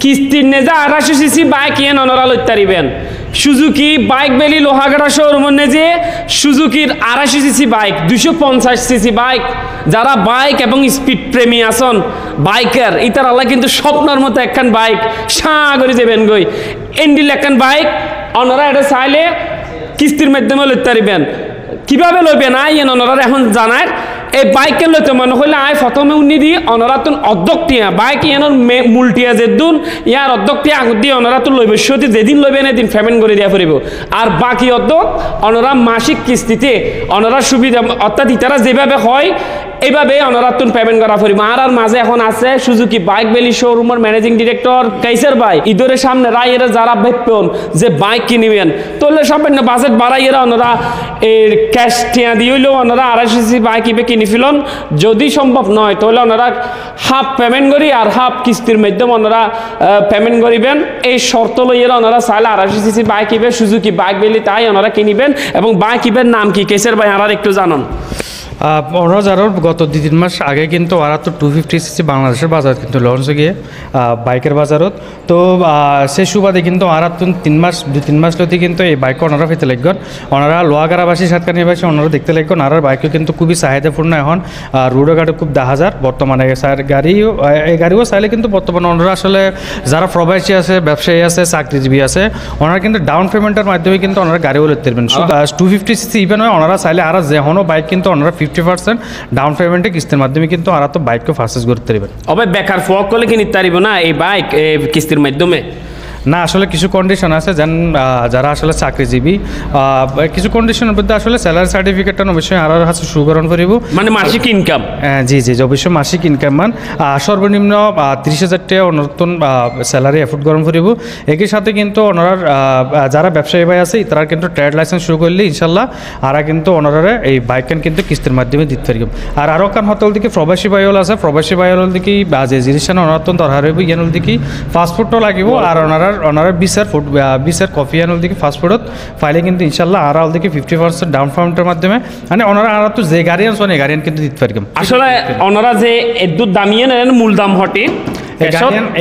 কিস্তির নেজা 250 CC bike ইয়ে অনরা লইতারিবেন Suzuki bike বেলি লোহাগাড়া শোরুমের নেজে সুজুকির 250 সিসি বাইক 250 সিসি বাইক যারা বাইক এবং স্পিড প্রেমী আসন বাইকার ইতার আল্লাহ কিন্তু স্বপ্নের মতো একখান বাইক সাগরে যাবেন গই এন্ডিল একখান বাইক অনরা এটা চাইলে কিস্তির মাধ্যমে লইতারিবেন কিভাবে লইবেন আইয়েন অনরা এখন জানায় এই বাইকে লইতে মনে হইলে আয় প্রথমে উনি দি অনরাতুন অধ্যক্ষটিয়া বাইক ইয়ানোর মূলটিয়া যেদিন ইয়ার অধ্যক্ষটিয়া আগুন দিয়ে অনরাতুন লইবে সত্যি যেদিন লইবেন এদিন পেমেন্ট করে দিয়া পড়িব আর বাকি অধ্যক্ষ অনরা মাসিক কিস্তিতে অনরা সুবিধা অর্থাৎ ইতারা যেভাবে হয় এইভাবে অনরাতুন পেমেন্ট করা পড়িব আর মাঝে এখন আছে সুজুকি বাইক বেলি শোরুমের ম্যানেজিং ডিরেক্টর কাইসার ভাই ঈদের সামনে রাইয়েরা যারা ভাববেন যে বাইক কিনিবেন তোলে সবাই না বাজেট বাড়াইয়েরা অনরা এর ক্যাশ টিয়া দিয়ে হইলেও অনরা 250 সিসি বাইক ইবে কিনি ফেলন যদি সম্ভব নয় তাহলে ওনারা হাফ পেমেন্ট করি আর হাফ কিস্তির মাধ্যমে ওনারা পেমেন্ট করিবেন এই শর্ত লইয়েরা ওনারা চাইলে 250 সিসি বাইক ইবে সুজুকি বাইক বেলি তাই ওনারা কিনিবেন এবং বাইক ইবের নাম কি কেসের ভাই আর একটু জানান ওরা যারা গত 2-3 মাস আগে কিন্তু ওরা তো 250 সিসি বাংলাদেশের বাজার কিন্তু লঞ্চ গিয়ে বাইকের বাজারত তো সে সুবাদে কিন্তু ওরা তো 2-3 মাস লতি কিন্তু এই বাইক ওনারা পেতে লাগবেন ওনারা লোহাগাড়াবাসী সাতকানিবাসী ওনারা দেখতে লাগবেন আর বাইকও কিন্তু খুবই চাহিদাপূর্ণ এখন রোডে ঘাটে খুব দেখা যায় বর্তমানে এই গাড়িও চাইলে কিন্তু বর্তমানে ওনারা আসলে যারা প্রবাসী আছে ব্যবসায়ী আছে চাকরিজীবী আছে ওনারা কিন্তু ডাউন পেমেন্টের মাধ্যমে কিন্তু ওনারা গাড়িও লইতে পারবেন 250 সিসি ইভেন হয় ওনারা চাইলে আর যেহনো বাইক কিন্তু ওনারা 50% ডাউন পেমেন্টে কিস্তির মাধ্যমে কিন্তু আর তো বাইককে পারচেজ করতে পারবেন অবে বেকার ফক করলে কি নিতে পারিব না এই বাইক কিস্তির মাধ্যমে না আসলে কিছু কন্ডিশন আছে যেন যারা আসলে চাকরিজীবী কিছু কন্ডিশনের মধ্যে আসলে স্যালারি সার্টিফিকেটটা অবশ্যই আর হাতে সুকরণ করিব মানে মাসিক ইনকাম জি অবশ্যই মাসিক ইনকাম মান সর্বনিম্ন 30,000 টাকা নতুন স্যালারি এফোর্ড গ্রহণ করিব একই সাথে কিন্তু ওনারা যারা ব্যবসায়ী ভাই আছে তারা কিন্তু ট্রেড লাইসেন্স শুরু করলে ইনশাল্লাহ আর কিন্তু ওনারা এই বাইক কিন্তু কিস্তির মাধ্যমে দিতে পারব আর আরও কান হতল দিকে প্রবাসী ভাইল আছে প্রবাসী ভাইল দিকে যে জিনিস ওনার তো দরকার হইব ইয়ান দিকে পাসপোর্টও লাগিব আর ওনারা বিসার কফি আনুল দিকে ফাস্টফুডত ফাইলে কিন্তু ইনশাল্লাহ আর দিকে 50% ডাউন পেমেন্টের মাধ্যমে মানে ওনারা আর তো যে গাড়ি আনছেন এই গাড়ি কিন্তু দিতে পারবেন আসলে ওনারা যে এদুর দামিয়ে নেন মূল দাম হটে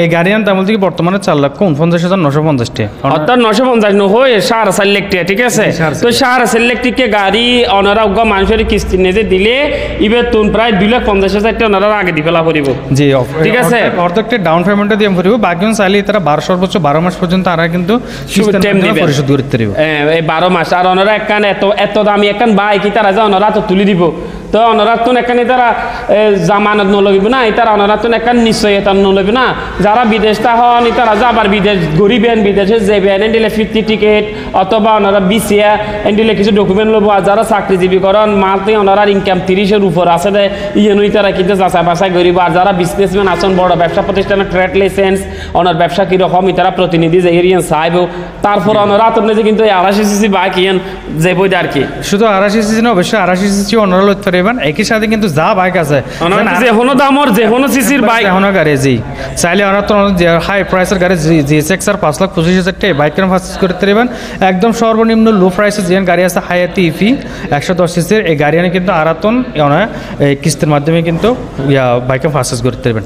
এই গাড়িয়ান দাম বলতে বর্তমানে 4,49,950 টাকা অর্থাৎ 950 হয় 4.5 লাখ টাকা ঠিক আছে তো 4.5 লাখ টাকা গাড়ি ওনারা উগা মানুষের কিস্তি নেজে দিলে ইবে তুন প্রায় 2,50,000 টাকা ওনারা আগে দি ফেলা পড়িব জি ঠিক আছে অর্ধেকটা ডাউন পেমেন্টে দিয়ে পড়িব বাকি চাইলে তারা 12 সর্বোচ্চ 12 মাস পর্যন্ত আর কিন্তু পরিশোধ করতে পারবে এই 12 মাস আর ওনারা একখান এত দামি একখান বাইক তারা যা ওনারা তো তুলি দিব তো ওনারা তো এখানে তারা জামানত নলগিব না তারা ওনারা তো এখান নিশ্চয়তা নলগিব না যারা বিদেশটা হন তারা যাবার বিদেশ গরিবেন বিদেশে যাবেন এন্ডিলে 50 টিকিট অথবা ওনারা বিসিয়া এন্ডিলে কিছু ডকুমেন্ট লব আর যারা চাকরিজীবী করেন মালতে ওনারা ইনকাম 30-এর উপর আছে দে ইয়েনই তারা কিন্তু যাচাই বাছাই করিব আর যারা বিজনেসম্যান আছেন বড় ব্যবসা প্রতিষ্ঠানের ট্রেড লাইসেন্স ওনার ব্যবসা কীরকম তারা প্রতিনিধি যে এরিয়ান চাইব তারপর ওনারা তো কিন্তু 250 সিসি বাইক ইয়েন যে বই আর কি শুধু 250 সিসি না অবশ্যই 250 সিসি ওনারা লইতে পারবেন একই সাথে কিন্তু যা বাইক আছে যে কোনো দামর যে কোনো সিসির বাইক এখন গাড়ি জি চাইলে ওরা তো হাই প্রাইসের গাড়ি জিএসএক্স আর 5,25,000 টাকা বাইক কেন পারচেজ করতে পারবেন একদম সর্বনিম্ন লো প্রাইসে যে গাড়ি আছে হায়াতি ইফি 110 সিসির এই গাড়ি কিন্তু আরাতন কিস্তির মাধ্যমে কিন্তু বাইকে পারচেজ করতে পারবেন।